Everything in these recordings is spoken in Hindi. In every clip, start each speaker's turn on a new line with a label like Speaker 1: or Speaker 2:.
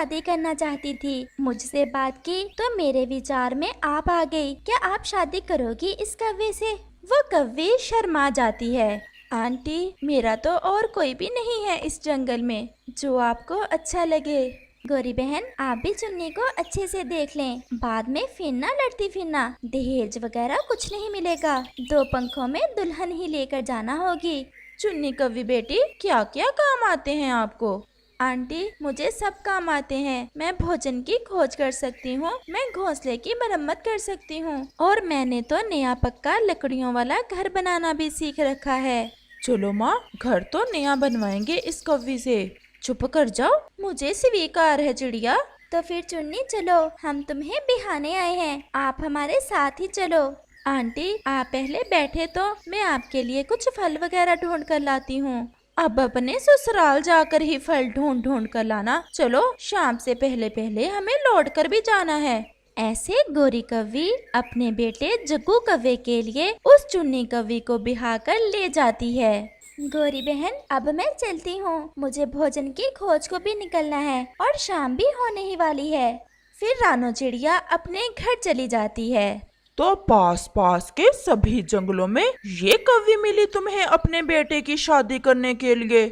Speaker 1: शादी करना चाहती थी। मुझसे बात की तो मेरे विचार में आप आ गई। क्या आप शादी करोगी इस कौवे से? वो कौवी शर्मा जाती है। आंटी, मेरा तो और कोई भी नहीं है इस जंगल में, जो आपको अच्छा लगे। गौरी बहन, आप भी चुन्नी को अच्छे से देख लें, बाद में फिर ना लड़ती फिरना। दहेज वगैरह कुछ नहीं मिलेगा, 2 पंखों में दुल्हन ही लेकर जाना होगी। चुन्नी कौवी बेटी, क्या क्या काम आते हैं आपको? आंटी, मुझे सब काम आते हैं। मैं भोजन की खोज कर सकती हूँ, मैं घोंसले की मरम्मत कर सकती हूँ, और मैंने तो नया पक्का लकड़ियों वाला घर बनाना भी सीख रखा है।
Speaker 2: चलो माँ, घर तो नया बनवाएंगे इस कौवी से।
Speaker 1: चुप कर जाओ, मुझे स्वीकार है चिड़िया। तो फिर चुन्नी चलो, हम तुम्हें बिहाने आए हैं, आप हमारे साथ ही चलो। आंटी, आप पहले बैठे तो मैं आपके लिए कुछ फल वगैरह ढूंढ कर लाती हूँ।
Speaker 2: अब अपने ससुराल जाकर ही फल ढूंढ ढूंढ कर लाना। चलो, शाम से पहले पहले हमें लौट कर भी जाना है।
Speaker 1: ऐसे गोरी कौवी अपने बेटे जग्गू कौवे के लिए उस चुन्नी कौवी को बिहा कर ले जाती है। गोरी बहन, अब मैं चलती हूँ, मुझे भोजन की खोज को भी निकलना है और शाम भी होने ही वाली है। फिर रानो चिड़िया अपने घर चली जाती है।
Speaker 2: तो पास पास के सभी जंगलों में ये कौवी मिली तुम्हें अपने बेटे की शादी करने के लिए?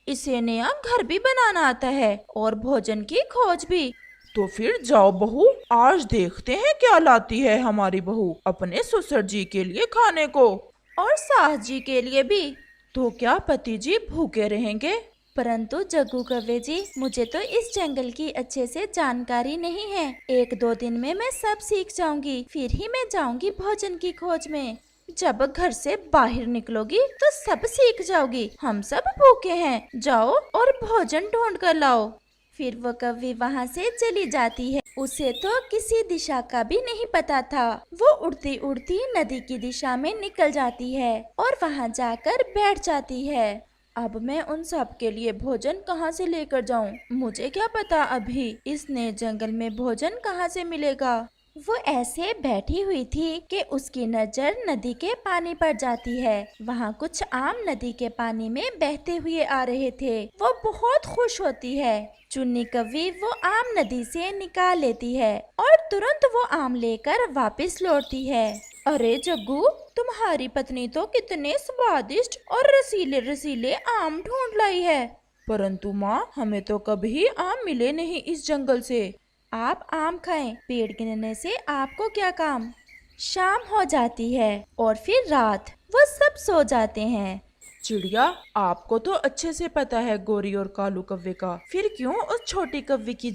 Speaker 2: इसे नया घर भी बनाना आता है और भोजन की खोज भी। तो फिर जाओ बहू, आज देखते हैं क्या लाती है हमारी बहू अपने ससुर जी के लिए खाने को, और सास जी के लिए भी। तो क्या पति जी भूखे रहेंगे?
Speaker 1: परंतु जग्गू कौवे जी, मुझे तो इस जंगल की अच्छे से जानकारी नहीं है। 1-2 दिन में मैं सब सीख जाऊंगी, फिर ही मैं जाऊंगी भोजन की खोज में।
Speaker 2: जब घर से बाहर निकलोगी तो सब सीख जाओगी। हम सब भूखे हैं, जाओ और भोजन ढूंढ कर लाओ।
Speaker 1: फिर वो कौवी वहाँ से चली जाती है। उसे तो किसी दिशा का भी नहीं पता था। वो उड़ती उड़ती नदी की दिशा में निकल जाती है और वहाँ जाकर बैठ जाती है।
Speaker 2: अब मैं उन सब के लिए भोजन कहाँ से लेकर जाऊँ? मुझे क्या पता अभी इस नए जंगल में भोजन कहाँ से मिलेगा।
Speaker 1: वो ऐसे बैठी हुई थी कि उसकी नजर नदी के पानी पर जाती है। वहाँ कुछ आम नदी के पानी में बहते हुए आ रहे थे। वो बहुत खुश होती है। चुन्नी कौवी वो आम नदी से निकाल लेती है और तुरंत वो आम लेकर वापस लौटती है।
Speaker 2: अरे जग्गू, तुम्हारी पत्नी तो कितने स्वादिष्ट और रसीले रसीले आम ढूंढ लाई है। परंतु माँ, हमें तो कभी आम मिले नहीं इस जंगल से।
Speaker 1: आप आम खाएं, पेड़ गिनने से आपको क्या काम। शाम हो जाती है और फिर रात। वो सब सो जाते हैं।
Speaker 2: चिड़िया, आपको तो अच्छे से पता है गोरी और कालू कौवे का, फिर क्यों उस छोटी कौवे की